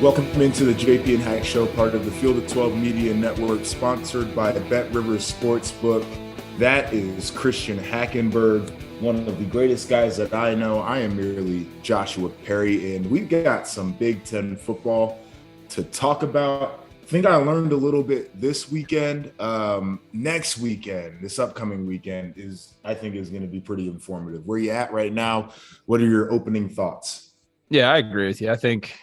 Welcome into the JP and Hack Show, part of the Field of 12 Media Network, sponsored by Bet Rivers Sportsbook. That is Christian Hackenberg, one of the greatest guys that I know. I am merely Joshua Perry, and we've got some Big Ten football to talk about. I think I learned a little bit this weekend. Next weekend, this upcoming weekend, I think is going to be pretty informative. Where you at right now? What are your opening thoughts? Yeah, I agree with you. I think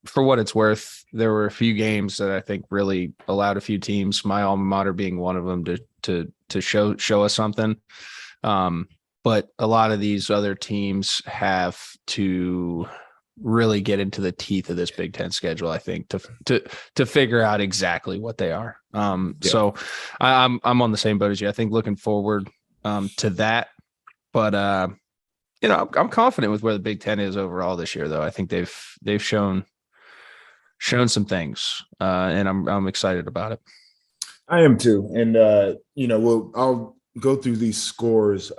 for what it's worth, there were a few games that I think really allowed a few teams, my alma mater being one of them, to show us something. But a lot of these other teams have to really get into the teeth of this Big Ten schedule, I think, to figure out exactly what they are. So I'm on the same boat as you. I think looking forward to that, but I'm confident with where the Big Ten is overall this year, though. I think they've shown some things, and I'm excited about it. I am too, and I'll go through these scores.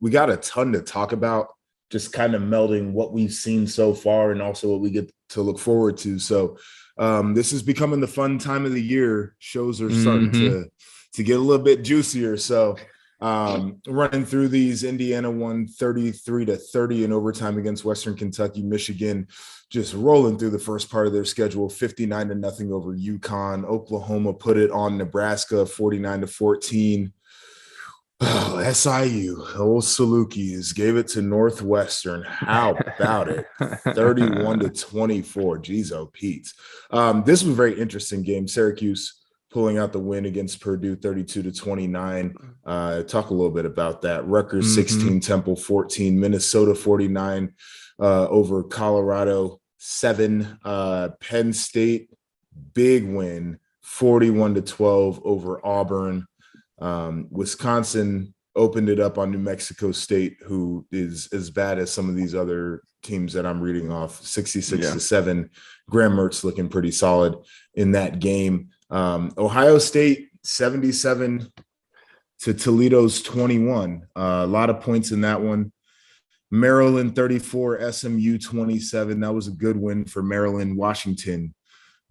We got a ton to talk about, just kind of melding what we've seen so far and also what we get to look forward to. So this is becoming the fun time of the year. Shows are starting to get a little bit juicier. So running through these, Indiana won 33-30 in overtime against Western Kentucky. Michigan just rolling through the first part of their schedule, 59-0 over UConn. Oklahoma put it on Nebraska, 49-14. Oh, SIU, old Salukis gave it to Northwestern. How about it? 31-24. Geez, oh, Pete. This was a very interesting game. Syracuse pulling out the win against Purdue, 32-29. Talk a little bit about that. Rutgers 16, Temple 14, Minnesota 49 over Colorado 7. Penn State, big win, 41-12 over Auburn. Wisconsin opened it up on New Mexico State, who is as bad as some of these other teams that I'm reading off, 66-7. Graham Mertz looking pretty solid in that game. Ohio State 77 to Toledo's 21. A lot of points in that one. Maryland 34, SMU 27. That was a good win for Maryland. Washington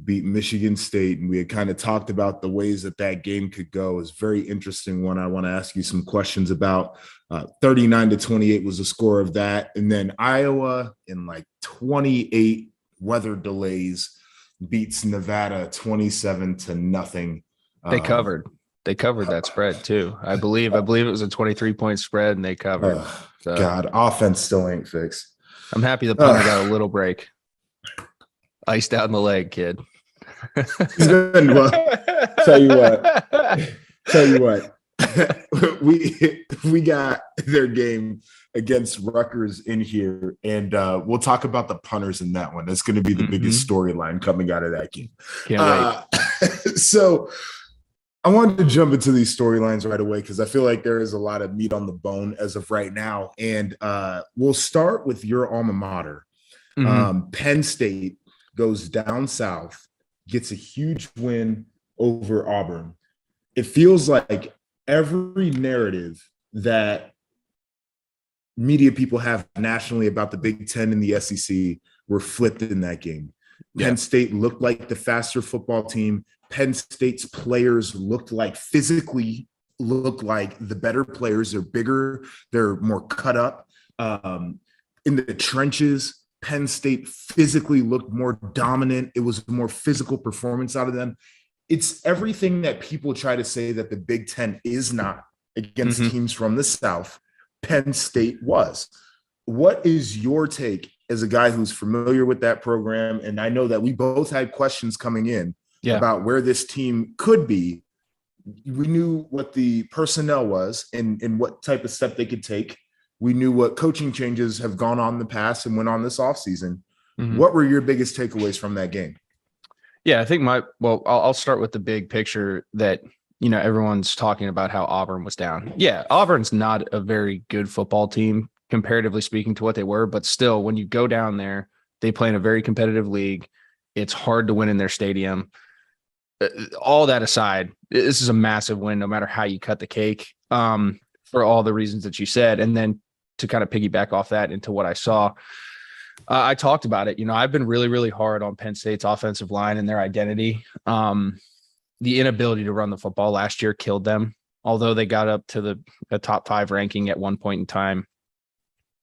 beat Michigan State, and we had kind of talked about the ways that game could go. It's a very interesting one. I want to ask you some questions about. 39-28 was the score of that, and then Iowa in 28 weather delays beats Nevada 27-0. They covered that spread too. I believe it was a 23-point spread, and they covered. God, offense still ain't fixed. I'm happy the punter got a little break. Iced out in the leg, kid. Well, tell you what. we got their game against Rutgers in here, and we'll talk about the punters in that one. That's going to be the biggest storyline coming out of that game. Can't wait. So I wanted to jump into these storylines right away because I feel like there is a lot of meat on the bone as of right now, and we'll start with your alma mater. Penn State goes down south, gets a huge win over Auburn. It feels like every narrative that media people have nationally about the Big Ten and the SEC were flipped in that game. Yeah. Penn State looked like the faster football team. Penn State's players physically looked like the better players. They're bigger. They're more cut up. In the trenches, Penn State physically looked more dominant. It was a more physical performance out of them. It's everything that people try to say that the Big Ten is not against teams from the South. Penn State was. What is your take as a guy who's familiar with that program? And I know that we both had questions coming in about where this team could be. We knew what the personnel was and what type of step they could take. We knew what coaching changes have gone on in the past and went on this offseason. What were your biggest takeaways from that game? Yeah, I think I'll start with the big picture that, everyone's talking about how Auburn was down. Yeah, Auburn's not a very good football team, comparatively speaking to what they were, but still, when you go down there, they play in a very competitive league. It's hard to win in their stadium. All that aside, this is a massive win, no matter how you cut the cake, for all the reasons that you said. And then to kind of piggyback off that into what I saw, I talked about it. I've been really, really hard on Penn State's offensive line and their identity. The inability to run the football last year killed them, although they got up to the top 5 ranking at one point in time.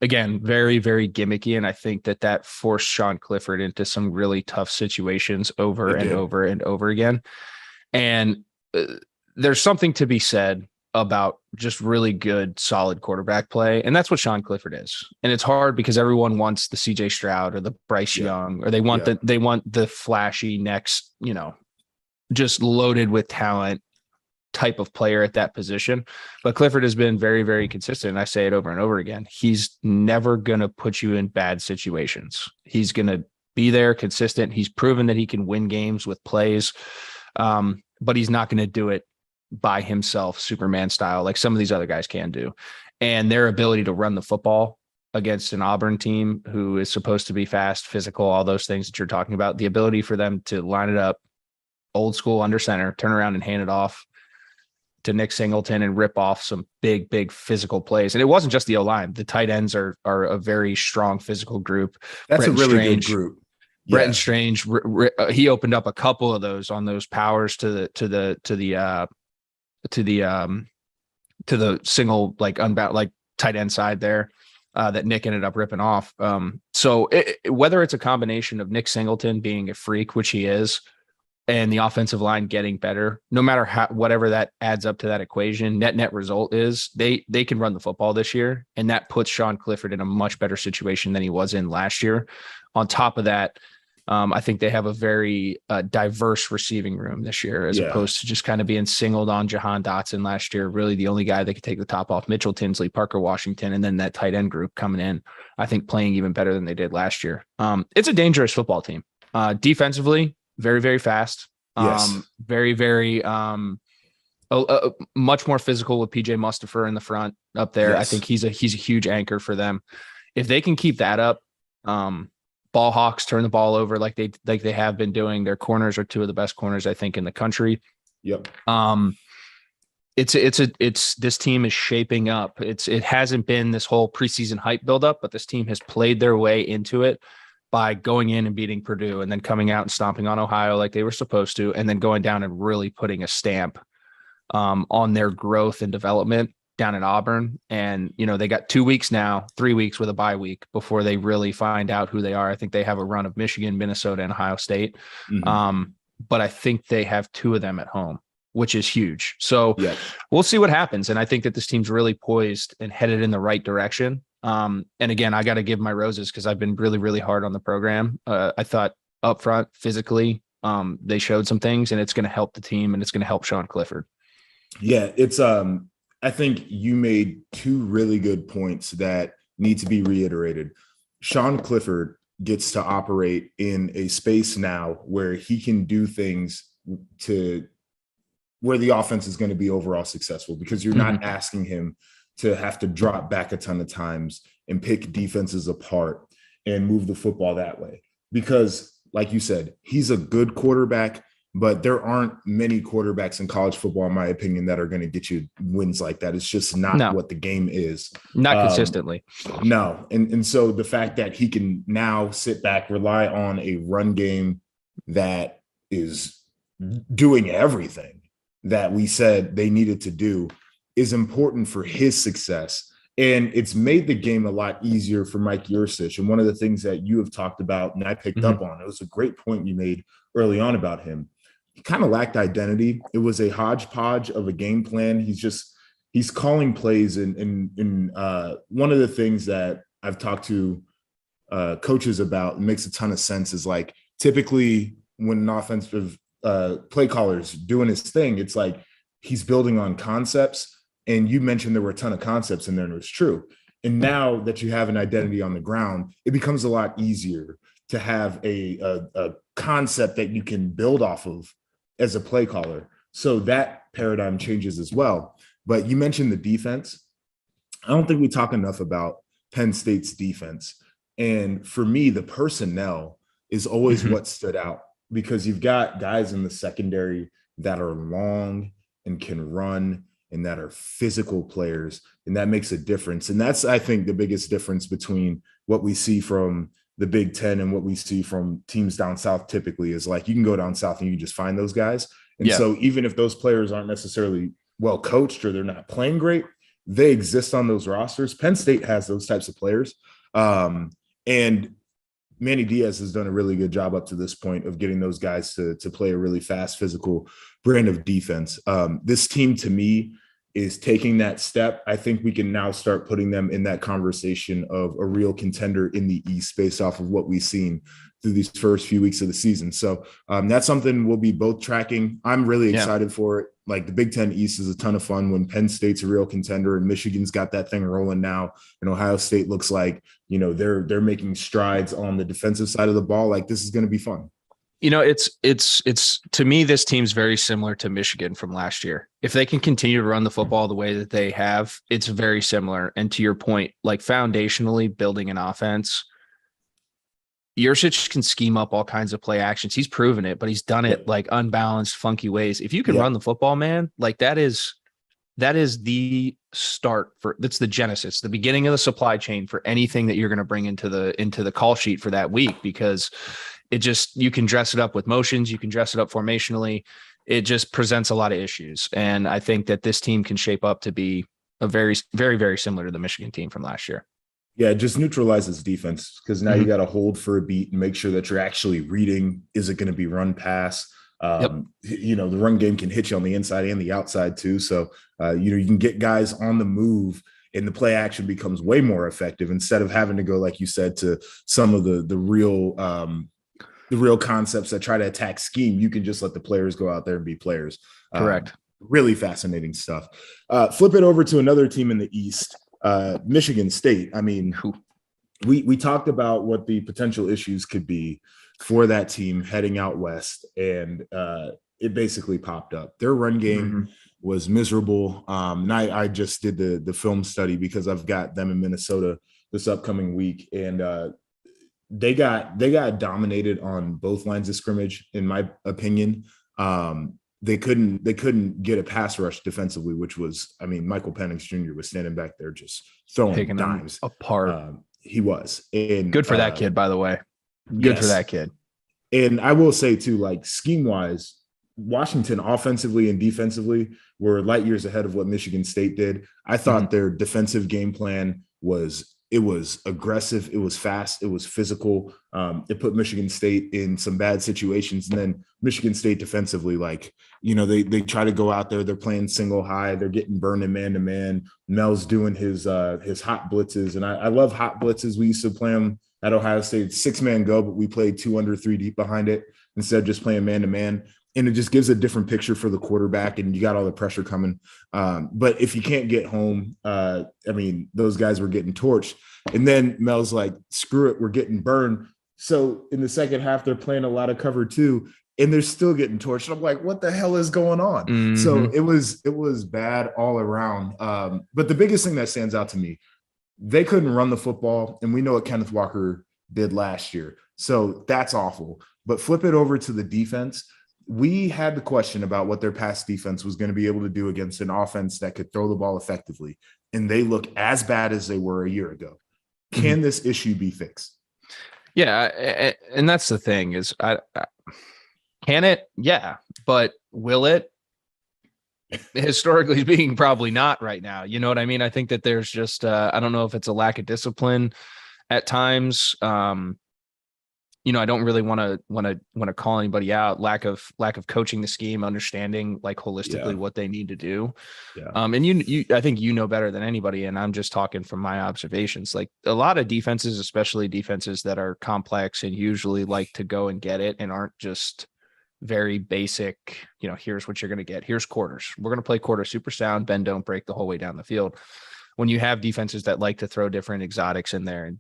Again, very, very gimmicky. And I think that forced Sean Clifford into some really tough situations over and over and over again. And there's something to be said about just really good, solid quarterback play. And that's what Sean Clifford is. And it's hard because everyone wants the CJ Stroud or the Bryce Young, or they want the flashy next, just loaded with talent type of player at that position. But Clifford has been very, very consistent. And I say it over and over again. He's never going to put you in bad situations. He's going to be there consistent. He's proven that he can win games with plays, but he's not going to do it by himself, Superman style, like some of these other guys can do. And their ability to run the football against an Auburn team who is supposed to be fast, physical, all those things that you're talking about, the ability for them to line it up old school under center, turn around and hand it off to Nick Singleton and rip off some big, big physical plays. And it wasn't just the O-line. The tight ends are a very strong physical group. That's a really good group. Bretton Strange, he opened up a couple of those on those powers to the single, like unbound, like tight end side there that Nick ended up ripping off. So whether it's a combination of Nick Singleton being a freak, which he is, and the offensive line getting better, no matter whatever that adds up to that equation, net result is they can run the football this year. And that puts Sean Clifford in a much better situation than he was in last year. On top of that, I think they have a very diverse receiving room this year, as opposed to just kind of being singled on Jahan Dotson last year. Really the only guy that could take the top off, Mitchell Tinsley, Parker Washington, and then that tight end group coming in, I think playing even better than they did last year. It's a dangerous football team. Defensively, very, very fast. Very, very much more physical with PJ Mustipher in the front up there. I think he's a huge anchor for them. If they can keep that up, ball hawks turn the ball over like they have been doing. Their corners are 2 of the best corners, I think, in the country. Yep. This team is shaping up. It hasn't been this whole preseason hype buildup, but this team has played their way into it by going in and beating Purdue and then coming out and stomping on Ohio like they were supposed to, and then going down and really putting a stamp on their growth and development down at Auburn. And, they got 2 weeks now, 3 weeks with a bye week before they really find out who they are. I think they have a run of Michigan, Minnesota, and Ohio State. But I think they have 2 of them at home, which is huge. So we'll see what happens. And I think that this team's really poised and headed in the right direction. And again, I got to give my roses because I've been really, really hard on the program. I thought up front, physically, they showed some things, and it's going to help the team, and it's going to help Sean Clifford. Yeah, it's I think you made 2 really good points that need to be reiterated. Sean Clifford gets to operate in a space now where he can do things to where the offense is going to be overall successful, because you're not asking him to have to drop back a ton of times and pick defenses apart and move the football that way. Because like you said, he's a good quarterback, but there aren't many quarterbacks in college football, in my opinion, that are going to get you wins like that. It's just not what the game is. Not consistently. No. And so the fact that he can now sit back, rely on a run game that is doing everything that we said they needed to do is important for his success. And it's made the game a lot easier for Mike Yurcich. And one of the things that you have talked about, and I picked up on, it was a great point you made early on about him. He kind of lacked identity. It was a hodgepodge of a game plan. He's calling plays. And one of the things that I've talked to coaches about, and makes a ton of sense, is like typically when an offensive play caller's doing his thing, it's like he's building on concepts. And you mentioned there were a ton of concepts in there, and it was true. And now that you have an identity on the ground, it becomes a lot easier to have a concept that you can build off of as a play caller. So that paradigm changes as well. But you mentioned the defense. I don't think we talk enough about Penn State's defense. And for me, the personnel is always what stood out, because you've got guys in the secondary that are long and can run and that are physical players, and that makes a difference. And that's, I think, the biggest difference between what we see from the Big Ten and what we see from teams down south typically is like you can go down south and you can just find those guys. And so even if those players aren't necessarily well coached or they're not playing great, they exist on those rosters. Penn State has those types of players. And Manny Diaz has done a really good job up to this point of getting those guys to play a really fast, physical brand of defense. This team, to me, is taking that step. I think we can now start putting them in that conversation of a real contender in the East based off of what we've seen through these first few weeks of the season. So that's something we'll be both tracking. I'm really excited for it. Like the Big Ten East is a ton of fun when Penn State's a real contender and Michigan's got that thing rolling now. And Ohio State looks like, they're making strides on the defensive side of the ball. Like this is going to be fun. It's to me, this team's very similar to Michigan from last year. If they can continue to run the football the way that they have, it's very similar. And to your point, like foundationally building an offense, Yurcich can scheme up all kinds of play actions. He's proven it, but he's done it like unbalanced, funky ways. If you can run the football, man, like that is the start that's the genesis, the beginning of the supply chain for anything that you're going to bring into the call sheet for that week, because you can dress it up with motions. You can dress it up formationally. It just presents a lot of issues. And I think that this team can shape up to be a very, very, very similar to the Michigan team from last year. Yeah, it just neutralizes defense because now you got to hold for a beat and make sure that you're actually reading. Is it going to be run pass? The run game can hit you on the inside and the outside too. So, you can get guys on the move and the play action becomes way more effective instead of having to go, like you said, to some of the real concepts that try to attack scheme. You can just let the players go out there and be players. Correct. Really fascinating stuff. Flip it over to another team in the East, Michigan State. I mean, we talked about what the potential issues could be for that team heading out west, and it basically popped up. Their run game was miserable. And I just did the film study because I've got them in Minnesota this upcoming week, and they got dominated on both lines of scrimmage, in my opinion. They couldn't get a pass rush defensively, which was, Michael Penix Jr. was standing back there just throwing Picking dimes apart. He was, and good for that kid, by the way. Good for that kid. And I will say too, like scheme wise, Washington offensively and defensively were light years ahead of what Michigan State did. I thought their defensive game plan was aggressive. It was fast. It was physical. It put Michigan State in some bad situations. And then Michigan State defensively, they try to go out there. They're playing single high. They're getting burned in man-to-man. Mel's doing his hot blitzes. And I love hot blitzes. We used to play them at Ohio State, 6-man go, but we played 2 under 3 deep behind it instead of just playing man-to-man. And it just gives a different picture for the quarterback, and you got all the pressure coming. But if you can't get home, those guys were getting torched. And then Mel's like, screw it, we're getting burned. So in the second half, they're playing a lot of cover 2, and they're still getting torched. And I'm like, what the hell is going on? So it was bad all around. But the biggest thing that stands out to me, they couldn't run the football, and we know what Kenneth Walker did last year. So that's awful. But flip it over to the defense. We had the question about what their pass defense was going to be able to do against an offense that could throw the ball effectively, and they look as bad as they were a year ago. Can this issue be fixed? Yeah, and that's the thing is, can it? Yeah, but will it? Historically speaking, probably not right now. You know what I mean? I think that there's just I don't know if it's a lack of discipline at times. I don't really want to call anybody out. Lack of coaching the scheme, understanding like holistically what they need to do. Yeah. And I think you know better than anybody. And I'm just talking from my observations. Like a lot of defenses, especially defenses that are complex and usually like to go and get it and aren't just very basic. Here's what you're going to get. Here's quarters. We're going to play quarter super sound, bend, don't break the whole way down the field. When you have defenses that like to throw different exotics in there and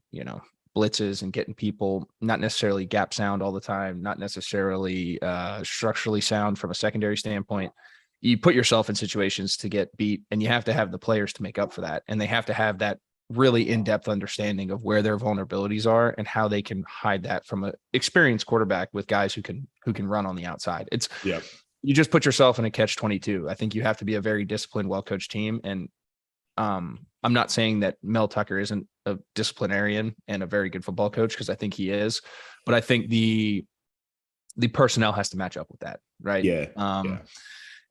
blitzes and getting people not necessarily gap sound all the time, not necessarily structurally sound from a secondary standpoint, you put yourself in situations to get beat, and you have to have the players to make up for that. And they have to have that really in-depth understanding of where their vulnerabilities are and how they can hide that from an experienced quarterback with guys who can run on the outside. You just put yourself in a catch-22. I think you have to be a very disciplined, well-coached team. And I'm not saying that Mel Tucker isn't a disciplinarian and a very good football coach, because I think he is, but I think the personnel has to match up with that. Right. Yeah.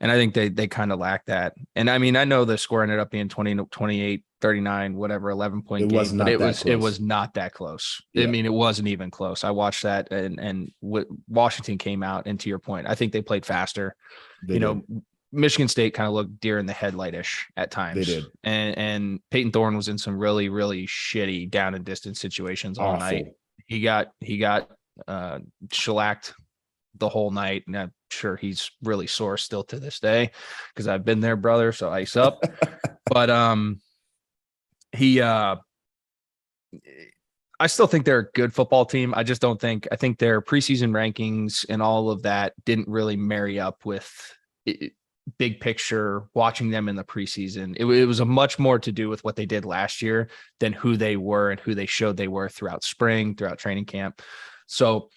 And I think they kind of lack that. And I mean, I know the score ended up being 20, 28, 39, whatever, 11-point game, but it was not that close. Yeah. I mean, it wasn't even close. I watched that, and Washington came out, and to your point, I think they played faster. Michigan State kind of looked deer in the headlight-ish at times. They did. And Peyton Thorne was in some really, really shitty down and distance situations all night. He got shellacked the whole night, and I'm sure he's really sore still to this day, because I've been there, brother. So ice up. But I still think they're a good football team. I think their preseason rankings and all of that didn't really marry up with big picture. Watching them in the preseason, it was a much more to do with what they did last year than who they were and who they showed they were throughout spring, throughout training camp. So,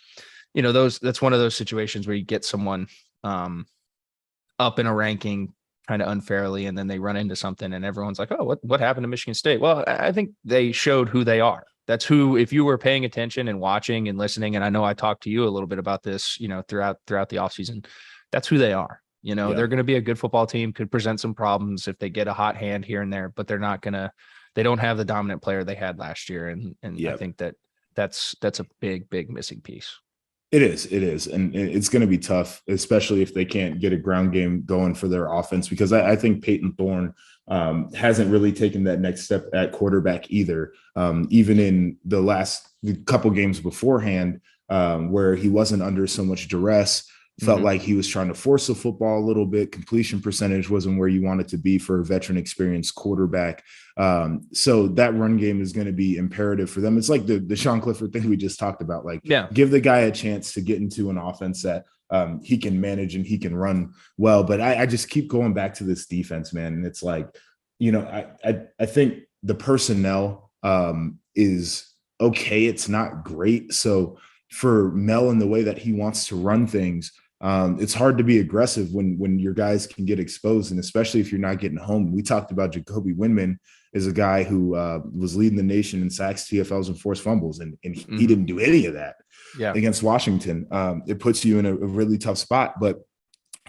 that's one of those situations where you get someone up in a ranking kind of unfairly, and then they run into something and everyone's like, oh, what happened to Michigan State? Well, I think they showed who they are. That's who, if you were paying attention and watching and listening, and I know I talked to you a little bit about this, throughout the offseason, that's who they are. They're going to be a good football team, could present some problems if they get a hot hand here and there, but they don't have the dominant player they had last year. And I think that's a big missing piece. It is. And it's going to be tough, especially if they can't get a ground game going for their offense, because I think Peyton Thorne hasn't really taken that next step at quarterback either. Even in the last couple games beforehand, where he wasn't under so much duress, felt like he was trying to force the football a little bit. Completion percentage wasn't where you want it to be for a veteran experienced quarterback. So that run game is going to be imperative for them. It's like the Sean Clifford thing we just talked about. Give the guy a chance to get into an offense that he can manage and he can run well. But I just keep going back to this defense, man. And it's like, I think the personnel is okay. It's not great. So for Mel and the way that he wants to run things, it's hard to be aggressive when your guys can get exposed, and especially if you're not getting home. We talked about Jacoby Windman as a guy who was leading the nation in sacks, TFLs, and forced fumbles, and he didn't do any of that against Washington. It puts you in a really tough spot. But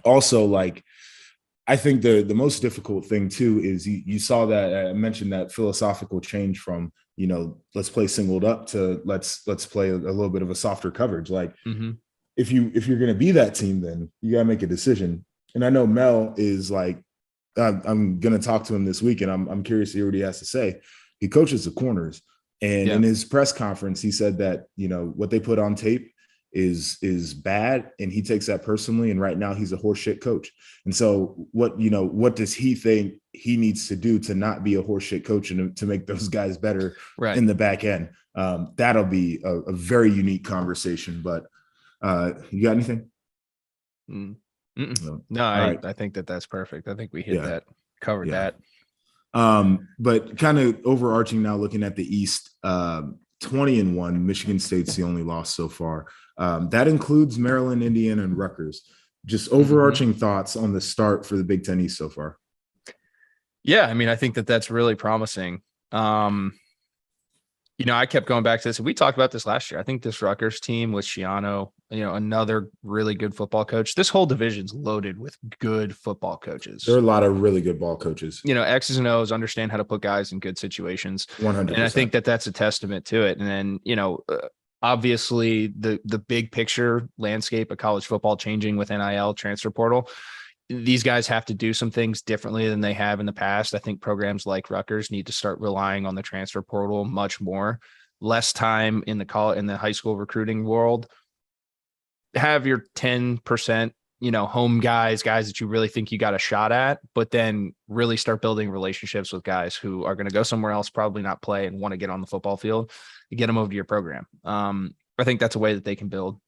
also, I think the most difficult thing too is you saw that I mentioned that philosophical change from let's play singled up to let's play a little bit of a softer coverage. If you're going to be that team, then you got to make a decision. And I know Mel is I'm going to talk to him this week, and I'm curious to hear what he has to say. He coaches the corners, and in his press conference, he said that what they put on tape is bad, and he takes that personally. And right now, he's a horseshit coach. And so, what does he think he needs to do to not be a horseshit coach and to make those guys better in the back end? That'll be a very unique conversation. But you got anything? No, I think that's perfect. I think we hit that, covered that. But kind of overarching now, looking at the East, 20-1, Michigan State's the only loss so far. That includes Maryland, Indiana, and Rutgers. Just overarching thoughts on the start for the Big Ten East so far. Yeah, I mean, I think that's really promising. I kept going back to this. We talked about this last year. I think this Rutgers team with Schiano, another really good football coach. This whole division's loaded with good football coaches. There are a lot of really good ball coaches. X's and O's, understand how to put guys in good situations. 100%. And I think that's a testament to it. And then, obviously the big picture landscape of college football changing with NIL, transfer portal. These guys have to do some things differently than they have in the past. I think programs like Rutgers need to start relying on the transfer portal much more. Less time in the high school recruiting world. Have your 10%, home guys that you really think you got a shot at, but then really start building relationships with guys who are going to go somewhere else, probably not play, and want to get on the football field. You get them over to your program. I think that's a way that they can build.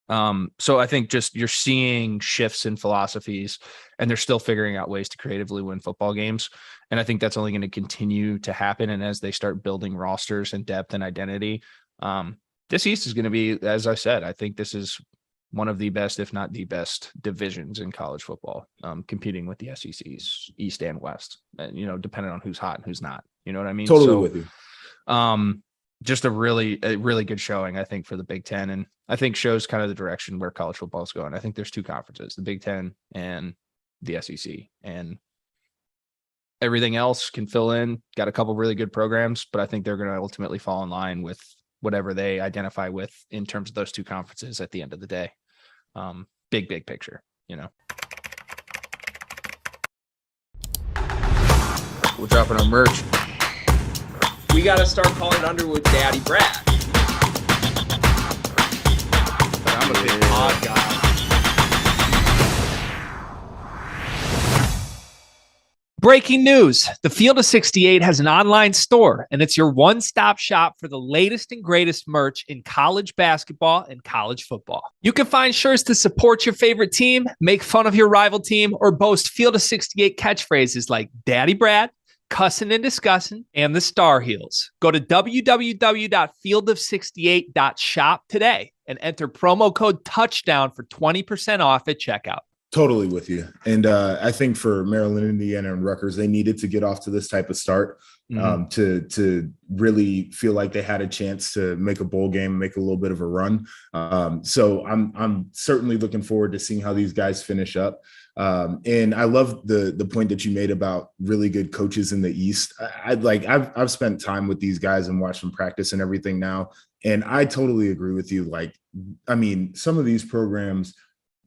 So I think just you're seeing shifts in philosophies, and they're still figuring out ways to creatively win football games. And I think that's only going to continue to happen. And as they start building rosters and depth and identity, this East is going to be, as I said, I think this is one of the best, if not the best divisions in college football, competing with the SEC's East and West, and, depending on who's hot and who's not, you know what I mean? Totally with you. Just a really good showing, I think, for the Big Ten. And I think shows kind of the direction where college football is going. I think there's two conferences, the Big Ten and the SEC, and everything else can fill in. Got a couple really good programs, but I think they're going to ultimately fall in line with whatever they identify with in terms of those two conferences at the end of the day. Big picture, We're dropping our merch. We got to start calling Underwood Daddy Brad. But I'm a big pod guy. Breaking news. The Field of 68 has an online store, and it's your one-stop shop for the latest and greatest merch in college basketball and college football. You can find shirts to support your favorite team, make fun of your rival team, or boast Field of 68 catchphrases like Daddy Brad, Cussin' and Discussin', and the Star Heels. Go to www.fieldof68.shop today and enter promo code TOUCHDOWN for 20% off at checkout. Totally with you. And I think for Maryland, Indiana, and Rutgers, they needed to get off to this type of start to really feel like they had a chance to make a bowl game, make a little bit of a run. So I'm certainly looking forward to seeing how these guys finish up. And I love the point that you made about really good coaches in the East. I've spent time with these guys and watched them practice and everything now. And I totally agree with you. Some of these programs,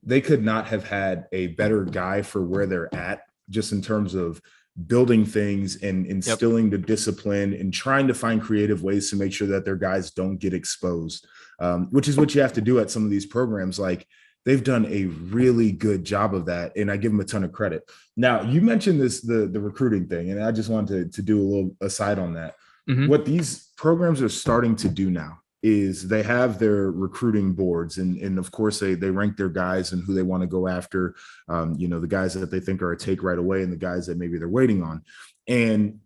they could not have had a better guy for where they're at, just in terms of building things and instilling the discipline and trying to find creative ways to make sure that their guys don't get exposed, which is what you have to do at some of these programs. Like, they've done a really good job of that, and I give them a ton of credit. Now, you mentioned the recruiting thing, and I just wanted to do a little aside on that. Mm-hmm. What these programs are starting to do now is they have their recruiting boards, and of course they rank their guys and who they want to go after, the guys that they think are a take right away and the guys that maybe they're waiting on. And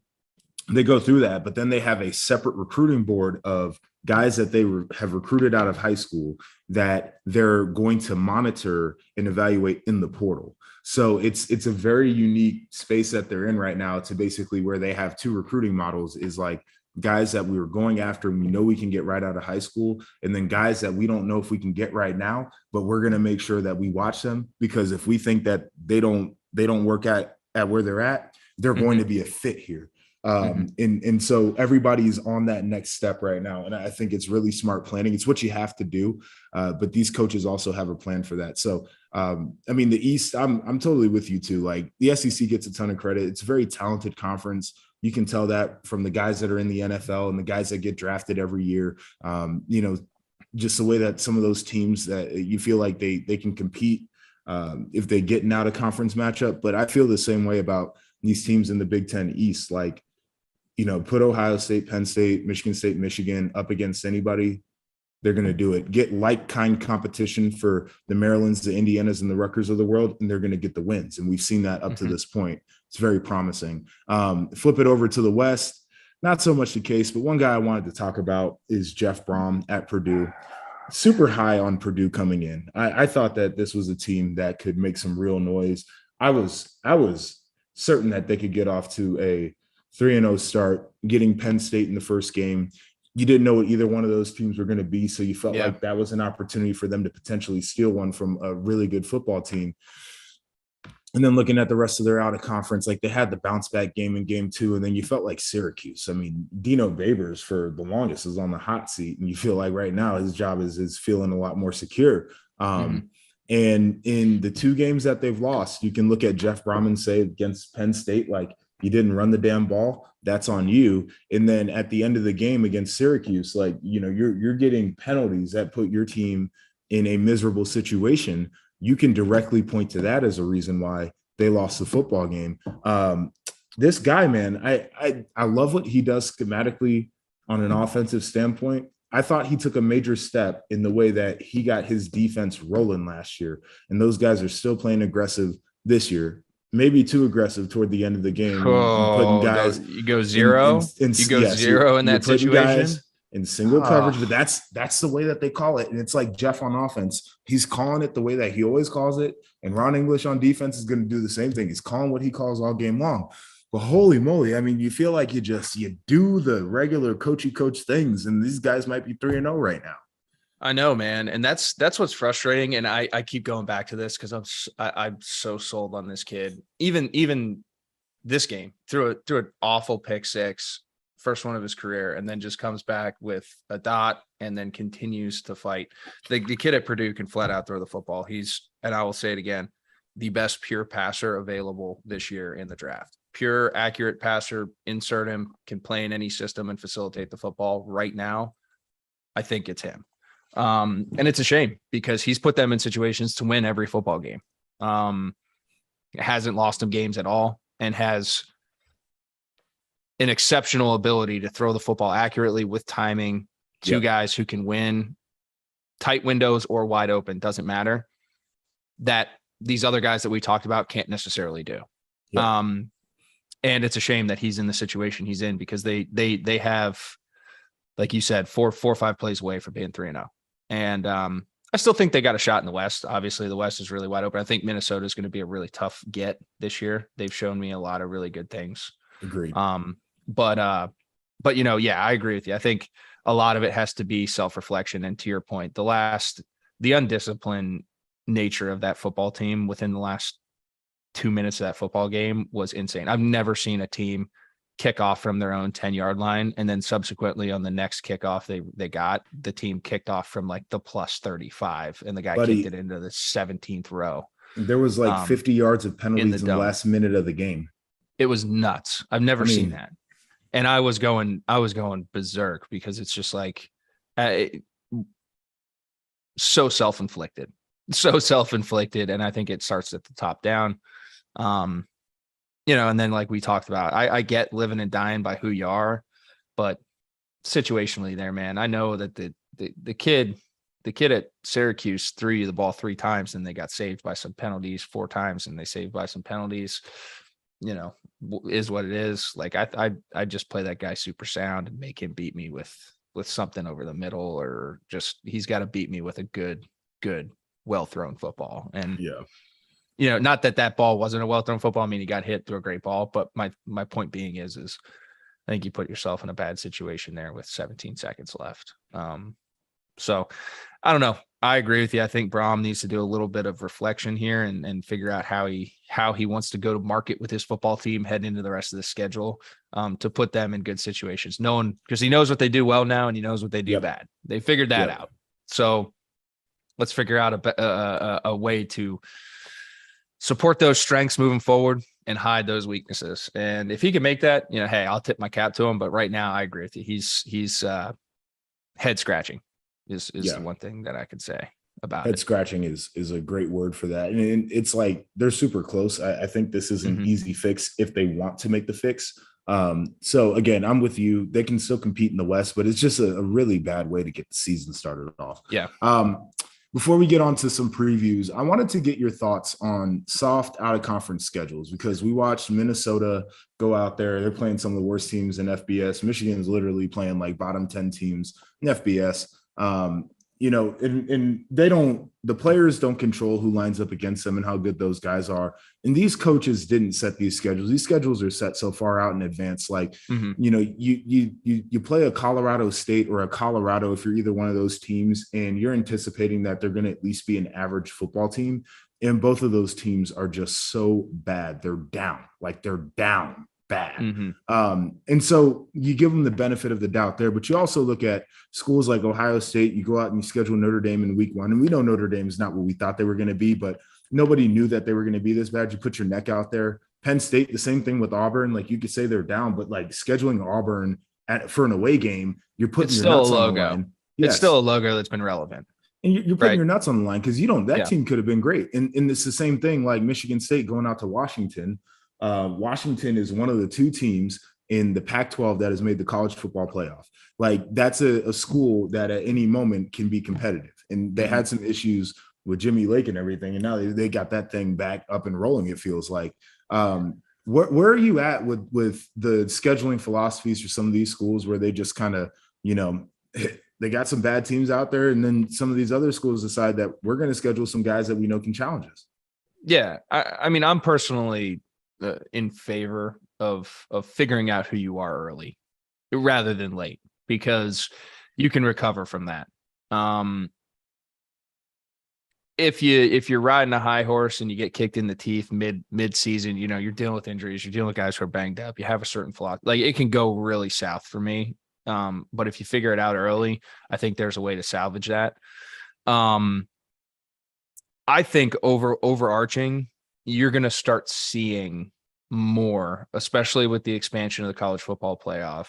they go through that, but then they have a separate recruiting board of guys that they have recruited out of high school that they're going to monitor and evaluate in the portal. So it's a very unique space that they're in right now, to basically where they have two recruiting models, is like guys that we were going after and we know we can get right out of high school, and then guys that we don't know if we can get right now, but we're going to make sure that we watch them, because if we think that they don't work at where they're at, they're going to be a fit here. And so everybody's on that next step right now. And I think it's really smart planning. It's what you have to do. But these coaches also have a plan for that. So, the East, I'm totally with you too. Like, the SEC gets a ton of credit. It's a very talented conference. You can tell that from the guys that are in the NFL and the guys that get drafted every year. Just the way that some of those teams that you feel like they can compete if they get an out of conference matchup. But I feel the same way about these teams in the Big Ten East. Like, put Ohio State, Penn State, Michigan State, Michigan up against anybody, they're going to do it. Get like-kind competition for the Marylands, the Indianas, and the Rutgers of the world, and they're going to get the wins. And we've seen that up to this point. It's very promising. Flip it over to the West, not so much the case, but one guy I wanted to talk about is Jeff Brohm at Purdue. Super high on Purdue coming in. I thought that this was a team that could make some real noise. I was certain that they could get off to a 3-0 start, getting Penn State in the first game. You didn't know what either one of those teams were going to be, so you felt like that was an opportunity for them to potentially steal one from a really good football team. And then looking at the rest of their out of conference, like, they had the bounce back game in game 2, and then you felt like Syracuse. Dino Babers for the longest is on the hot seat, and you feel like right now his job is feeling a lot more secure. And in the 2 games that they've lost, you can look at Jeff Brohm and say, against Penn State, like, you didn't run the damn ball, that's on you. And then at the end of the game against Syracuse, like, you're getting penalties that put your team in a miserable situation. You can directly point to that as a reason why they lost the football game. This guy, man, I love what he does schematically on an offensive standpoint. I thought he took a major step in the way that he got his defense rolling last year. And those guys are still playing aggressive this year. Maybe too aggressive toward the end of the game. You go zero. You go zero in that situation. in single coverage, but that's the way that they call it. And it's like Jeff on offense, he's calling it the way that he always calls it. And Ron English on defense is going to do the same thing. He's calling what he calls all game long. But holy moly, I mean, you feel like you do the regular coachy coach things, and these guys might be 3-0 right now. I know, man. And that's what's frustrating. And I keep going back to this because I'm so sold on this kid. Even this game, threw an awful pick six, first one of his career, and then just comes back with a dot and then continues to fight. The kid at Purdue can flat out throw the football. He's, and I will say it again, the best pure passer available this year in the draft. Pure, accurate passer, insert him, can play in any system and facilitate the football right now. I think it's him. And it's a shame because he's put them in situations to win every football game. Hasn't lost them games at all and has an exceptional ability to throw the football accurately with timing. Two guys who can win tight windows or wide open, doesn't matter, that these other guys that we talked about can't necessarily do. And it's a shame that he's in the situation he's in because they have, like you said, four or five plays away from being 3-0. And I still think they got a shot in the West. Obviously, the West is really wide open. I think Minnesota is going to be a really tough get this year. They've shown me a lot of really good things. Agreed. But I agree with you. I think a lot of it has to be self-reflection. And to your point, the undisciplined nature of that football team within the last 2 minutes of that football game was insane. I've never seen a team kick off from their own 10-yard line. And then subsequently on the next kickoff, the team kicked off from like the plus 35 and the guy kicked it into the 17th row. There was like 50 yards of penalties in the last minute of the game. It was nuts. I've never seen that. And I was going berserk because it's just like so self-inflicted. And I think it starts at the top down. And then like we talked about, I get living and dying by who you are, but situationally there, man, I know that the kid at Syracuse threw you the ball 3 times and they got saved by some penalties 4 times and they saved by some penalties, is what it is. Like I just play that guy super sound and make him beat me with something over the middle, or just, he's got to beat me with a good, well thrown football. And not that ball wasn't a well thrown football. I mean, he got hit through a great ball, but my point being is I think you put yourself in a bad situation there with 17 seconds left. So I don't know. I agree with you. I think Brohm needs to do a little bit of reflection here and figure out how he wants to go to market with his football team heading into the rest of the schedule, to put them in good situations. Because he knows what they do well now and he knows what they do bad. They figured that out. So let's figure out a way to support those strengths moving forward and hide those weaknesses. And if he can make that, hey, I'll tip my cap to him. But right now I agree with you. He's head scratching is the one thing that I could say about head scratching is a great word for that. And it's like, they're super close. I think this is an easy fix if they want to make the fix. So again, I'm with you. They can still compete in the West, but it's just a really bad way to get the season started off. Yeah. Before we get on to some previews, I wanted to get your thoughts on soft out-of-conference schedules, because we watched Minnesota go out there. They're playing some of the worst teams in FBS. Michigan's literally playing like bottom 10 teams in FBS. And the players don't control who lines up against them and how good those guys are. And these coaches didn't set these schedules. These schedules are set so far out in advance. Like, you play a Colorado State or a Colorado, if you're either one of those teams, and you're anticipating that they're going to at least be an average football team. And both of those teams are just so bad. They're down bad. And so you give them the benefit of the doubt there, but you also look at schools like Ohio State. You go out and you schedule Notre Dame in week 1, and we know Notre Dame is not what we thought they were going to be, but nobody knew that they were going to be this bad. You put your neck out there. Penn State, the same thing with Auburn. Like, you could say they're down, but like scheduling Auburn for an away game, you're putting your nuts on the line. It's still a logo that's been relevant. And you're putting your nuts on the line because that team could have been great. And it's the same thing like Michigan State going out to Washington. Washington is one of the 2 teams in the Pac-12 that has made the college football playoff. Like, that's a school that at any moment can be competitive. And they had some issues with Jimmy Lake and everything, and now they got that thing back up and rolling, it feels like. Where are you at with the scheduling philosophies for some of these schools where they just kind of, they got some bad teams out there, and then some of these other schools decide that we're going to schedule some guys that we know can challenge us. Yeah, I mean, I'm personally in favor of figuring out who you are early rather than late, because you can recover from that. If you're riding a high horse and you get kicked in the teeth mid season, you know, you're dealing with injuries, you're dealing with guys who are banged up, you have a certain flaw, like it can go really south for me. But if you figure it out early, I think there's a way to salvage that. I think overarching, you're going to start seeing more, especially with the expansion of the college football playoff.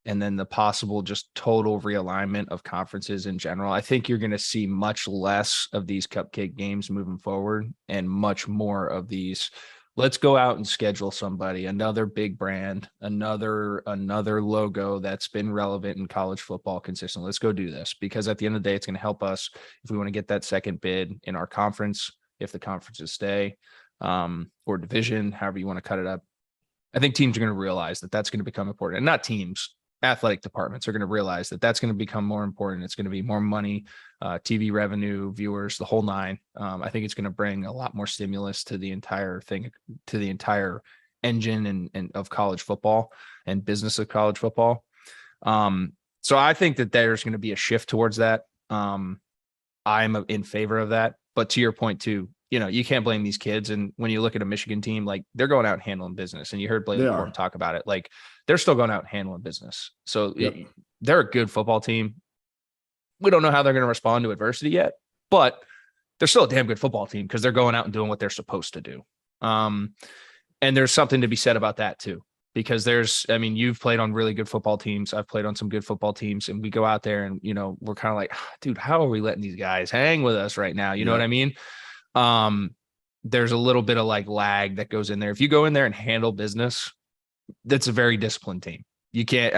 And then the possible just total realignment of conferences in general. I think you're going to see much less of these cupcake games moving forward and much more of these. Let's go out and schedule somebody, another big brand, another logo that's been relevant in college football consistently. Let's go do this, because at the end of the day, it's going to help us if we want to get that second bid in our conference, if the conferences stay, or division, however you want to cut it up. I think teams are going to realize that that's going to become important, and not teams. Athletic departments are going to realize that that's going to become more important. It's going to be more money, TV revenue, viewers, the whole nine. I think it's going to bring a lot more stimulus to the entire thing, to the entire engine and of college football and business of college football. So I think that there's going to be a shift towards that. I'm in favor of that. But to your point too, you know, you can't blame these kids. And when you look at a Michigan team, like they're going out and handling business. And you heard Blake talk about it. Like they're still going out and handling business. So they're a good football team. We don't know how they're going to respond to adversity yet, but they're still a damn good football team because they're going out and doing what they're supposed to do. And there's something to be said about that too, because you've played on really good football teams. I've played on some good football teams, and we go out there and, you know, we're kind of like, dude, how are we letting these guys hang with us right now? You know what I mean? There's a little bit of like lag that goes in there. If you go in there and handle business, that's a very disciplined team. You can't,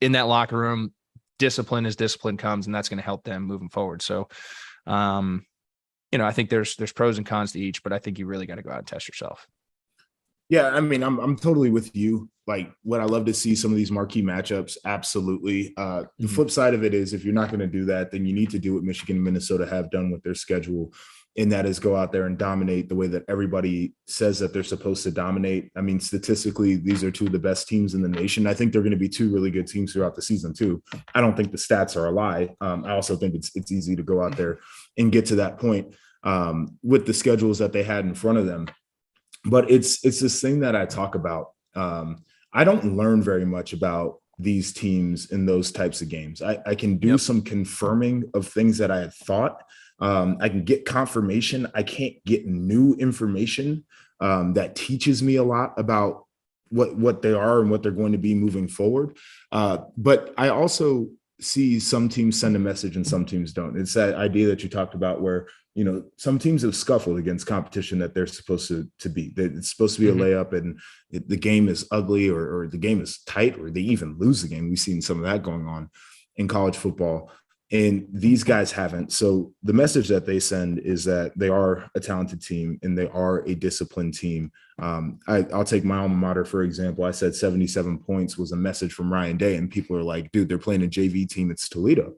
in that locker room, discipline as discipline comes, and that's going to help them moving forward. So, I think there's pros and cons to each, but I think you really got to go out and test yourself. Yeah, I'm totally with you. Like, would I love to see some of these marquee matchups? Absolutely. The flip side of it is, if you're not going to do that, then you need to do what Michigan and Minnesota have done with their schedule, and that is go out there and dominate the way that everybody says that they're supposed to dominate. I mean, statistically, these are two of the best teams in the nation. I think they're going to be two really good teams throughout the season too. I don't think the stats are a lie. I also think it's easy to go out there and get to that point with the schedules that they had in front of them. But it's this thing that I talk about. I don't learn very much about these teams in those types of games. I can do some confirming of things that I had thought. I can get confirmation. I can't get new information that teaches me a lot about what they are and what they're going to be moving forward. But I also see some teams send a message and some teams don't. It's that idea that you talked about where, you know, some teams have scuffled against competition that they're supposed to beat. It's supposed to be a layup, and the game is ugly or the game is tight, or they even lose the game. We've seen some of that going on in college football, and these guys haven't. So the message that they send is that they are a talented team and they are a disciplined team. I'll take my alma mater, for example. I said 77 points was a message from Ryan Day, and people are like, dude, they're playing a JV team. It's Toledo.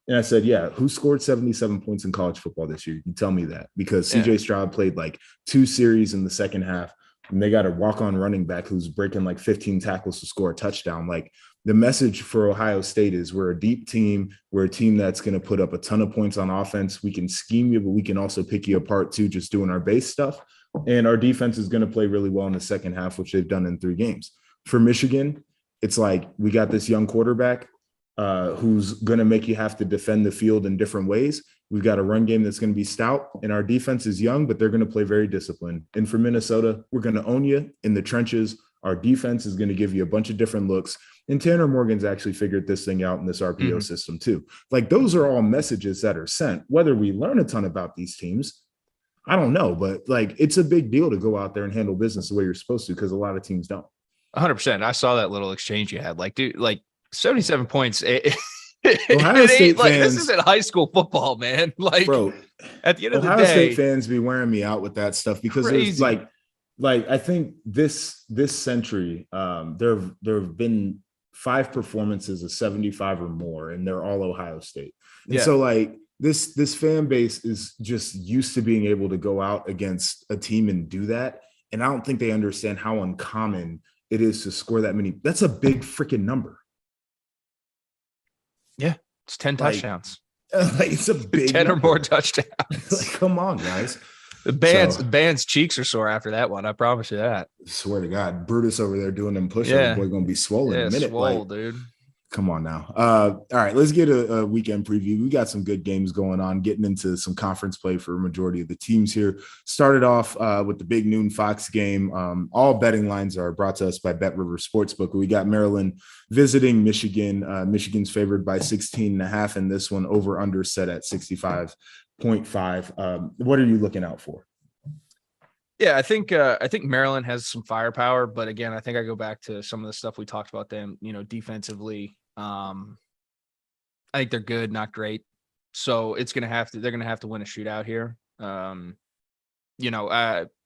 And I said, yeah, who scored 77 points in college football this year? You tell me that, because CJ Stroud played like 2 series in the second half, and they got a walk-on running back who's breaking like 15 tackles to score a touchdown. Like, the message for Ohio State is we're a deep team. We're a team that's going to put up a ton of points on offense. We can scheme you, but we can also pick you apart too, just doing our base stuff. And our defense is going to play really well in the second half, which they've done in 3 games. For Michigan, it's like, we got this young quarterback who's going to make you have to defend the field in different ways. We've got a run game that's going to be stout, and our defense is young, but they're going to play very disciplined. And for Minnesota, we're going to own you in the trenches. Our defense is going to give you a bunch of different looks. And Tanner Morgan's actually figured this thing out in this RPO system too. Like, those are all messages that are sent. Whether we learn a ton about these teams, I don't know, but like, it's a big deal to go out there and handle business the way you're supposed to, because a lot of teams don't. 100%. I saw that little exchange you had. Like, dude, like 77 points. Ohio State fans, this isn't high school football, man. Like, bro, at the end of Ohio the day, State fans be wearing me out with that stuff, because there's like I think this century, there have been 5 performances of 75 or more, and they're all Ohio State. And Yeah. so like this fan base is just used to being able to go out against a team and do that. And I don't think they understand how uncommon it is to score that many. That's a big freaking number. Yeah. It's 10 touchdowns. Like, it's a big 10 number. or more touchdowns. Like, come on, guys. The band's cheeks are sore after that one. I promise you that. Swear to God, Brutus over there doing them push-ups, boy, gonna be swollen in a minute. Swole, dude. Come on now. All right, let's get a weekend preview. We got some good games going on, getting into some conference play for a majority of the teams here. Started off with the big noon Fox game. All betting lines are brought to us by Bet River Sportsbook. We got Maryland visiting Michigan. Michigan's favored by 16.5, and this one over under set at 65.5. What are you looking out for? Yeah, I think Maryland has some firepower, but again, I think I go back to some of the stuff we talked about them, defensively. I think they're good, not great. So they're going to have to win a shootout here.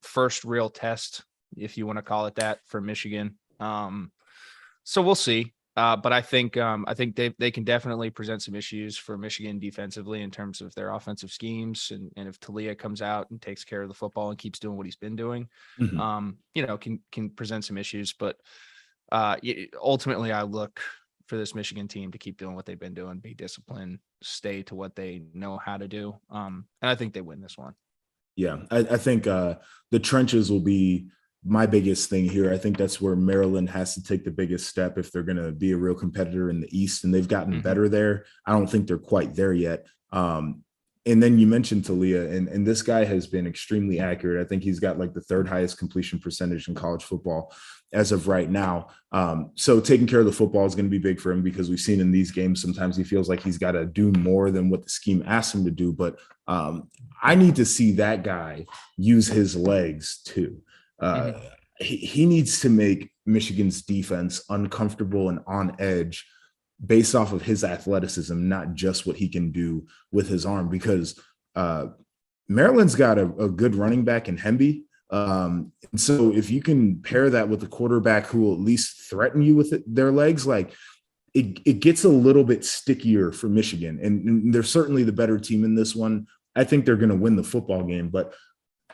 First real test, if you want to call it that, for Michigan. So we'll see. But I think they can definitely present some issues for Michigan defensively in terms of their offensive schemes. And if Talia comes out and takes care of the football and keeps doing what he's been doing, can present some issues. But ultimately, I look for this Michigan team to keep doing what they've been doing, be disciplined, stay to what they know how to do. And I think they win this one. Yeah, I think the trenches will be my biggest thing here. I think that's where Maryland has to take the biggest step if they're going to be a real competitor in the East, and they've gotten better there. I don't think they're quite there yet. And then you mentioned Talia, and this guy has been extremely accurate. I think he's got like the 3rd highest completion percentage in college football as of right now. So taking care of the football is going to be big for him, because we've seen in these games, sometimes he feels like he's got to do more than what the scheme asks him to do. But I need to see that guy use his legs too. He needs to make Michigan's defense uncomfortable and on edge based off of his athleticism, not just what he can do with his arm, because Maryland's got a good running back in Hemby. And so if you can pair that with a quarterback who will at least threaten you with their legs, like it gets a little bit stickier for Michigan. And they're certainly the better team in this one. I think they're going to win the football game, but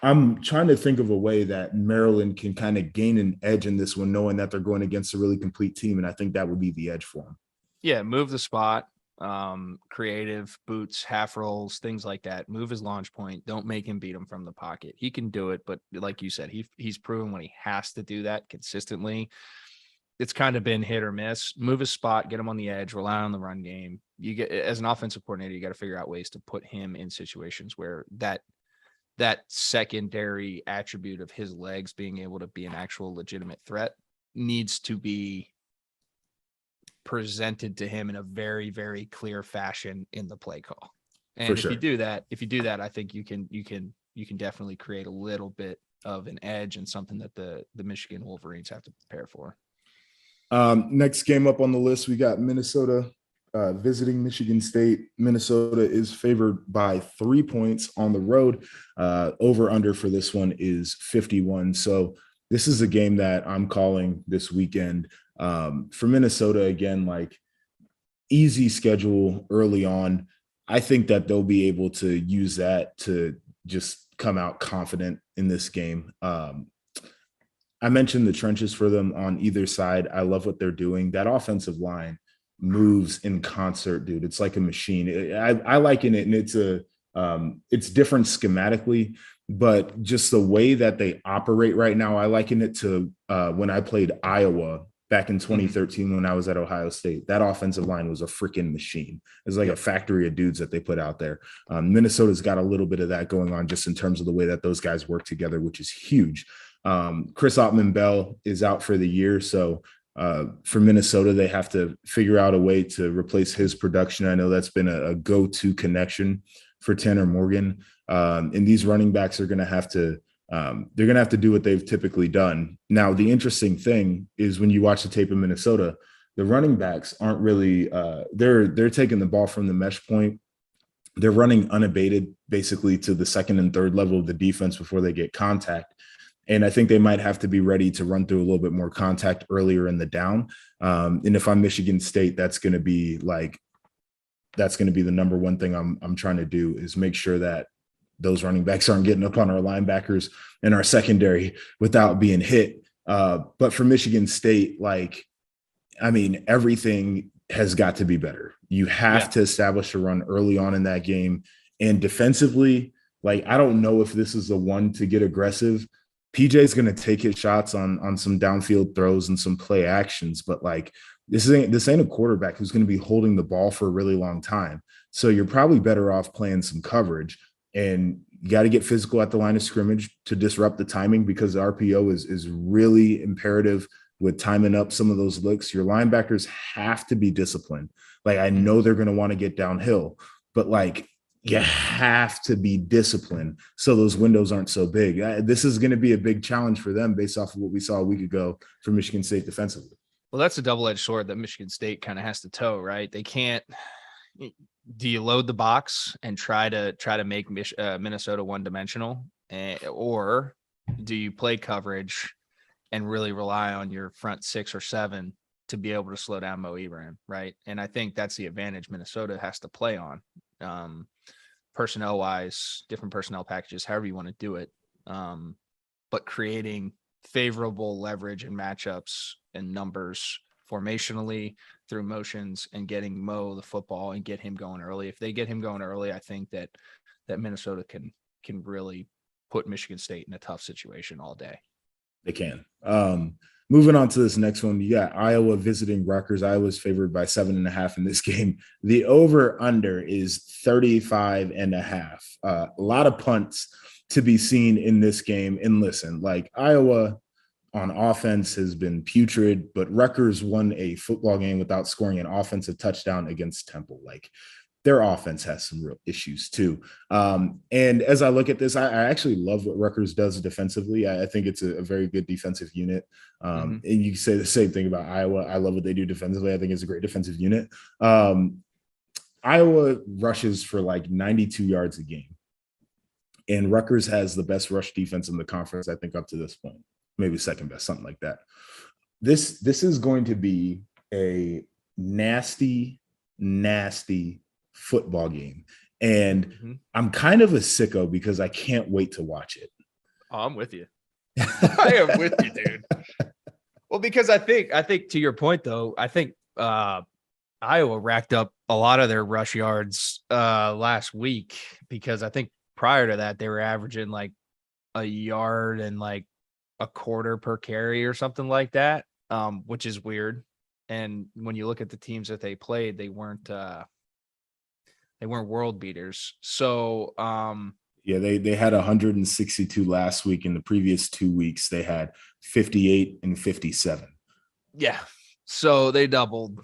I'm trying to think of a way that Maryland can kind of gain an edge in this one, knowing that they're going against a really complete team. And I think that would be the edge for them. Yeah, move the spot, creative boots, half rolls, things like that. Move his launch point. Don't make him beat him from the pocket. He can do it, but like you said, he's proven when he has to do that consistently. It's kind of been hit or miss. Move his spot, get him on the edge, rely on the run game. You get, as an offensive coordinator, you got to figure out ways to put him in situations where that secondary attribute of his legs being able to be an actual legitimate threat needs to be presented to him in a very, very clear fashion in the play call. And if you do that, I think you can definitely create a little bit of an edge and something that the Michigan Wolverines have to prepare for. Next game up on the list, we got Minnesota visiting Michigan State. Minnesota is favored by 3 points on the road. Over under for this one is 51. So this is a game that I'm calling this weekend. For Minnesota, again, like easy schedule early on. I think that they'll be able to use that to just come out confident in this game. I mentioned the trenches for them on either side. I love what they're doing. That offensive line moves in concert, dude. It's like a machine. I liken it, and it's different schematically, but just the way that they operate right now, I liken it to when I played Iowa back in 2013 when I was at Ohio State. That offensive line was a freaking machine. It was like a factory of dudes that they put out there. Minnesota's got a little bit of that going on just in terms of the way that those guys work together, which is huge. Chris Ottman-Bell is out for the year. So for Minnesota, they have to figure out a way to replace his production. I know that's been a go-to connection for Tanner Morgan. And these running backs are going to have to they're going to have to do what they've typically done. Now, the interesting thing is when you watch the tape of Minnesota, the running backs aren't really they're taking the ball from the mesh point. They're running unabated basically to the second and third level of the defense before they get contact. And I think they might have to be ready to run through a little bit more contact earlier in the down. And if I'm Michigan State, that's going to be the number one thing I'm trying to do, is make sure that those running backs aren't getting up on our linebackers and our secondary without being hit. But for Michigan State, everything has got to be better. You have to establish a run early on in that game. And defensively, I don't know if this is the one to get aggressive. PJ's going to take his shots on some downfield throws and some play actions, but this ain't a quarterback who's going to be holding the ball for a really long time. So you're probably better off playing some coverage, and you got to get physical at the line of scrimmage to disrupt the timing, because the RPO is really imperative with timing up some of those looks. Your linebackers have to be disciplined. I know they're going to want to get downhill, but you have to be disciplined so those windows aren't so big. This is going to be a big challenge for them based off of what we saw a week ago for Michigan State defensively. Well, that's a double-edged sword that Michigan State kind of has to toe, right? They can't. Do you load the box and try to make Minnesota one-dimensional, or do you play coverage and really rely on your front 6 or 7 to be able to slow down Mo Ibrahim, right? And I think that's the advantage Minnesota has to play on. Personnel wise, different personnel packages, however you want to do it. But creating favorable leverage and matchups and numbers formationally through motions and getting Mo the football and get him going early. If they get him going early, I think that Minnesota can really put Michigan State in a tough situation all day. They can. Moving on to this next one, you got Iowa visiting Rutgers. Iowa's favored by 7.5 in this game. The over-under is 35.5. A lot of punts to be seen in this game. And listen, Iowa on offense has been putrid, but Rutgers won a football game without scoring an offensive touchdown against Temple. Their offense has some real issues too. And as I look at this, I actually love what Rutgers does defensively. I think it's a very good defensive unit. And you say the same thing about Iowa. I love what they do defensively. I think it's a great defensive unit. Iowa rushes for 92 yards a game. And Rutgers has the best rush defense in the conference, I think, up to this point. Maybe second best, something like that. This is going to be a nasty football game, and I'm kind of a sicko because I can't wait to watch it. Oh, I'm with you. I am with you, dude. Well, because I think to your point though, I think Iowa racked up a lot of their rush yards last week, because I think prior to that they were averaging a yard and a quarter per carry or something like that, which is weird. And when you look at the teams that they played, they weren't world beaters. So they had 162 last week. In the previous 2 weeks, they had 58 and 57. Yeah. So they doubled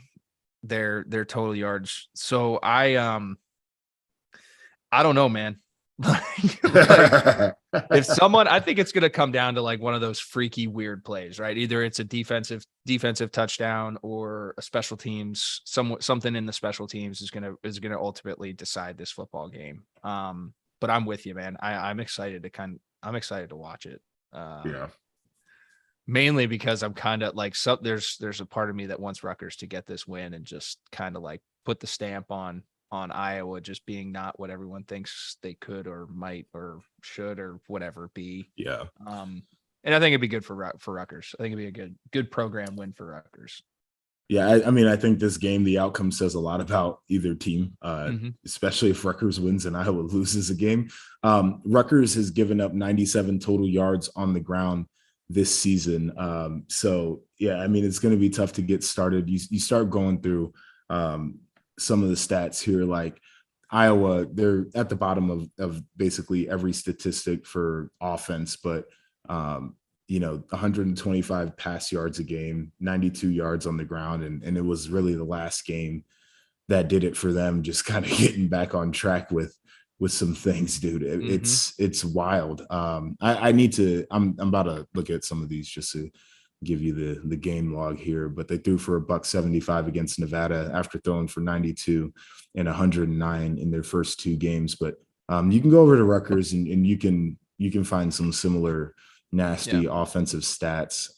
their total yards. So I don't know, man. If someone, I think it's going to come down to one of those freaky weird plays, right? Either it's a defensive touchdown or a special teams, something in the special teams is going to ultimately decide this football game. But I'm with you, man. I'm excited to watch it. Mainly because I'm kind of there's a part of me that wants Rutgers to get this win and just kind of put the stamp on Iowa just being not what everyone thinks they could or might or should or whatever be. Yeah. And I think it'd be good for Rutgers. I think it'd be a good program win for Rutgers. Yeah, I think this game, the outcome says a lot about either team, especially if Rutgers wins and Iowa loses a game. Rutgers has given up 97 total yards on the ground this season. So, yeah, it's going to be tough to get started. You start going through some of the stats here, Iowa, they're at the bottom of basically every statistic for offense, but 125 pass yards a game, 92 yards on the ground. And it was really the last game that did it for them, just kind of getting back on track with some things, dude. It's wild. I'm about to look at some of these just to give you the game log here, but they threw for $175 against Nevada after throwing for 92 and 109 in their first 2 games. But you can go over to Rutgers and you can find some similar nasty offensive stats.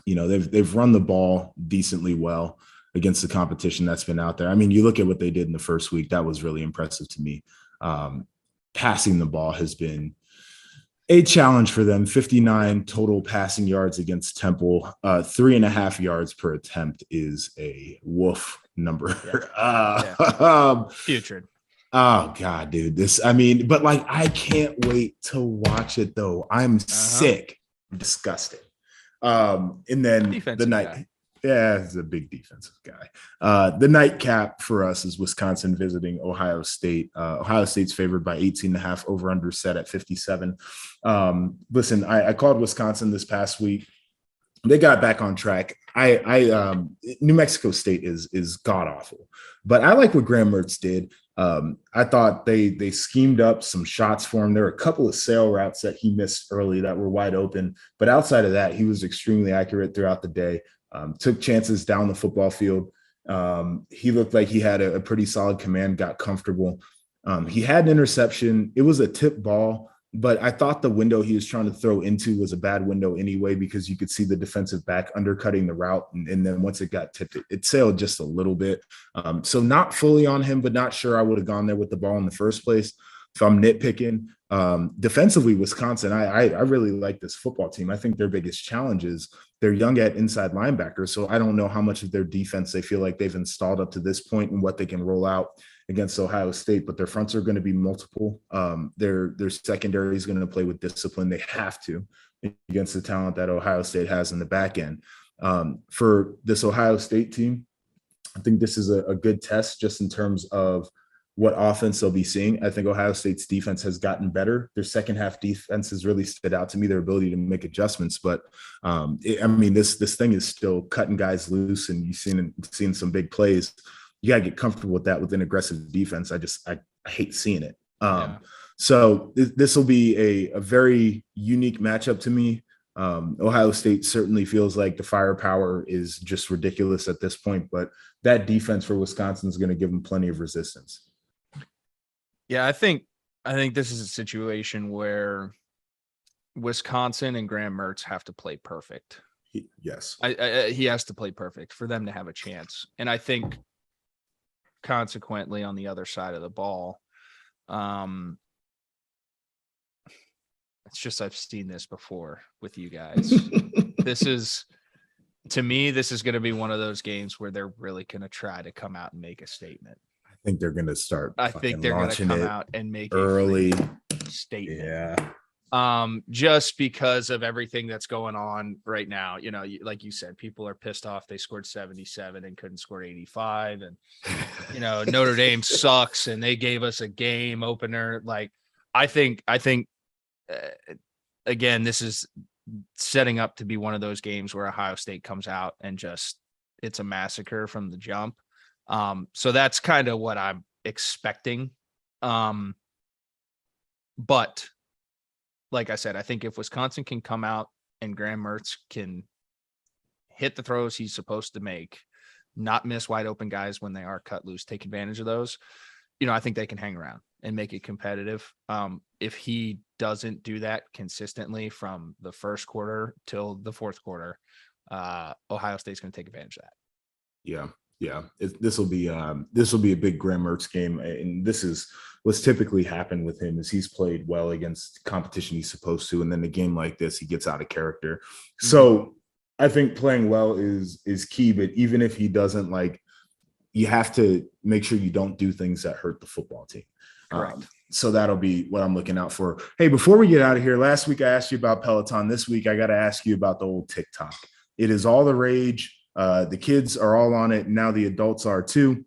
They've run the ball decently well against the competition that's been out there. I mean, you look at what they did in the first week, that was really impressive to me. Passing the ball has been a challenge for them. 59 total passing yards against Temple. 3.5 yards per attempt is a woof number. Putrid. Oh God, dude. But like, I can't wait to watch it though. I'm sick, disgusted. And then defensive the night, guy. Yeah, he's a big defensive guy. The nightcap for us is Wisconsin visiting Ohio State. Ohio State's favored by 18.5, over under set at 57. Listen, I called Wisconsin this past week. They got back on track. New Mexico State is god awful, but I like what Graham Mertz did. I thought they schemed up some shots for him. There were a couple of sail routes that he missed early that were wide open, but outside of that, he was extremely accurate throughout the day. Took chances down the football field. He looked like he had a pretty solid command, got comfortable. He had an interception. It was a tip ball, but I thought the window he was trying to throw into was a bad window anyway, because you could see the defensive back undercutting the route. And then once it got tipped, it sailed just a little bit. So not fully on him, but not sure I would have gone there with the ball in the first place. If I'm nitpicking, defensively, Wisconsin, I really like this football team. I think their biggest challenge is they're young at inside linebacker. So I don't know how much of their defense they feel like they've installed up to this point and what they can roll out against Ohio State, but their fronts are going to be multiple. Their secondary is going to play with discipline. They have to, against the talent that Ohio State has in the back end. For this Ohio State team, I think this is a good test just in terms of what offense they'll be seeing. I think Ohio State's defense has gotten better. Their second half defense has really stood out to me, their ability to make adjustments. But this thing is still cutting guys loose, and you've seen some big plays. You got to get comfortable with that with an aggressive defense. I hate seeing it. So this will be a very unique matchup to me. Ohio State certainly feels like the firepower is just ridiculous at this point, but that defense for Wisconsin is going to give them plenty of resistance. Yeah, I think this is a situation where Wisconsin and Graham Mertz have to play perfect. Yes. He has to play perfect for them to have a chance. And I think consequently on the other side of the ball, it's just, I've seen this before with you guys. To me, this is going to be one of those games where they're really going to try to come out and make a statement. I think they're going to start. I think they're going to come out and make early a statement. Yeah. Just because of everything that's going on right now. You know, like you said, people are pissed off. They scored 77 and couldn't score 85. And, Notre Dame sucks and they gave us a game opener. Like, I think, again, this is setting up to be one of those games where Ohio State comes out and just, it's a massacre from the jump. So that's kind of what I'm expecting. But like I said, I think if Wisconsin can come out and Graham Mertz can hit the throws he's supposed to make, not miss wide open guys when they are cut loose, take advantage of those, I think they can hang around and make it competitive. If he doesn't do that consistently from the first quarter till the fourth quarter, Ohio State's going to take advantage of that. Yeah. This will be a big Graham Mertz game, and this is what's typically happened with him is he's played well against competition he's supposed to, and then a game like this he gets out of character. Mm-hmm. So I think playing well is key, but even if he doesn't, like, you have to make sure you don't do things that hurt the football team. Correct. So that'll be what I'm looking out for. Hey, before we get out of here, last week I asked you about Peloton. This week I got to ask you about the old TikTok. It is all the rage. The kids are all on it. Now the adults are too.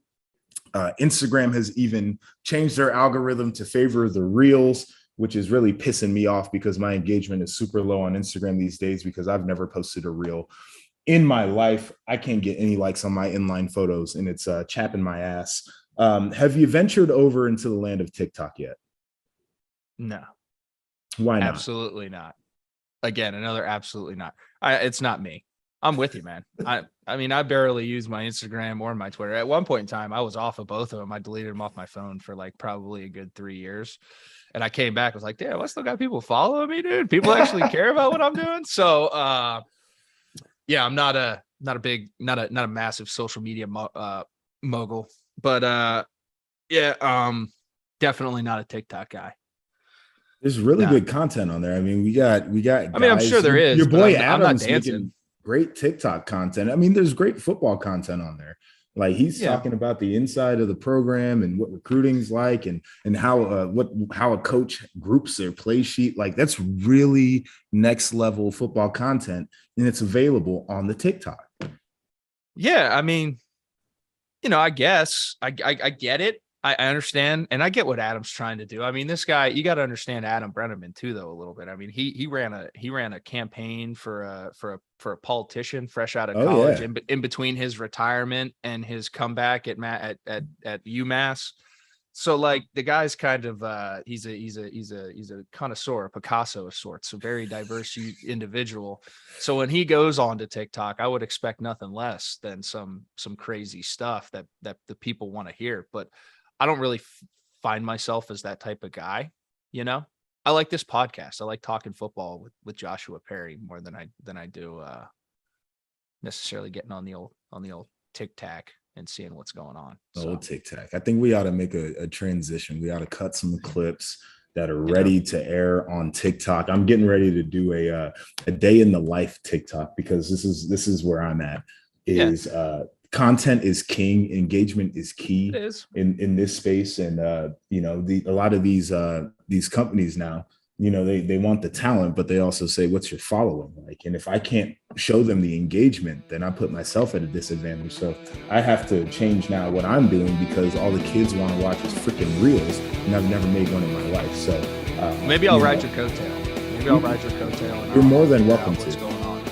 Instagram has even changed their algorithm to favor the reels, which is really pissing me off because my engagement is super low on Instagram these days because I've never posted a reel in my life. I can't get any likes on my inline photos, and it's chapping my ass. Have you ventured over into the land of TikTok yet? No. Why not? Absolutely not. Again, another absolutely not. It's not me. I'm with you, man. I mean, I barely use my Instagram or my Twitter. At one point in time, I was off of both of them. I deleted them off my phone for like probably a good 3 years. And I came back, I was like, damn, I still got people following me, dude. People actually care about what I'm doing. So yeah, I'm not a massive social media mogul, but definitely not a TikTok guy. There's really good content on there. I mean, we got guys, I mean, I'm sure there is. Your boy I'm not Adam's making great TikTok content. I mean, there's great football content on there. Like he's talking about the inside of the program and what recruiting's like and how a coach groups their play sheet. Like that's really next level football content, and it's available on the TikTok. Yeah, I mean, I guess I get it. I understand, and I get what Adam's trying to do. I mean, this guy, you got to understand Adam Brenneman too, though, a little bit. I mean, he ran a campaign for a politician fresh out of college, in between his retirement and his comeback at UMass. So like the guy's kind of he's a connoisseur, a Picasso of sorts, a very diverse individual. So when he goes on to TikTok, I would expect nothing less than some crazy stuff that the people want to hear. But I don't really find myself as that type of guy. I like this podcast. I like talking football with Joshua Perry more than I do necessarily getting on the old TikTok and seeing what's going on. Old TikTok. I think we ought to make a transition. We ought to cut some clips that are ready to air on TikTok. I'm getting ready to do a day in the life TikTok because this is where I'm at. Content is king, engagement is key in this space, and a lot of these companies now, they want the talent, but they also say, what's your following like? And if I can't show them the engagement, then I put myself at a disadvantage. So I have to change now what I'm doing because all the kids want to watch is freaking reels, and I've never made one in my life. So maybe I'll ride your coattail. Maybe I'll ride your coattail. You're more than welcome to. What's going on?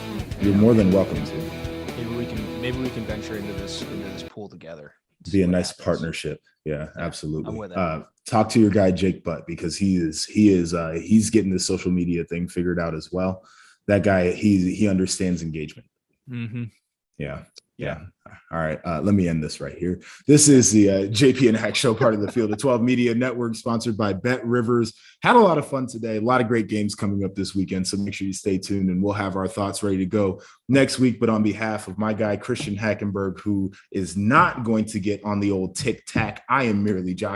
You're more than welcome to. Maybe we can venture into this pool together. Be a nice partnership. Yeah, absolutely. I'm with it. Talk to your guy Jake Butt because he's getting this social media thing figured out as well. That guy, he understands engagement. Mm-hmm. Yeah. All right. Let me end this right here. This is the JP and Hack Show, part of the Field of 12 Media Network, sponsored by Bet Rivers. Had a lot of fun today. A lot of great games coming up this weekend, so make sure you stay tuned, and we'll have our thoughts ready to go next week. But on behalf of my guy, Christian Hackenberg, who is not going to get on the old tic-tac, I am merely Josh.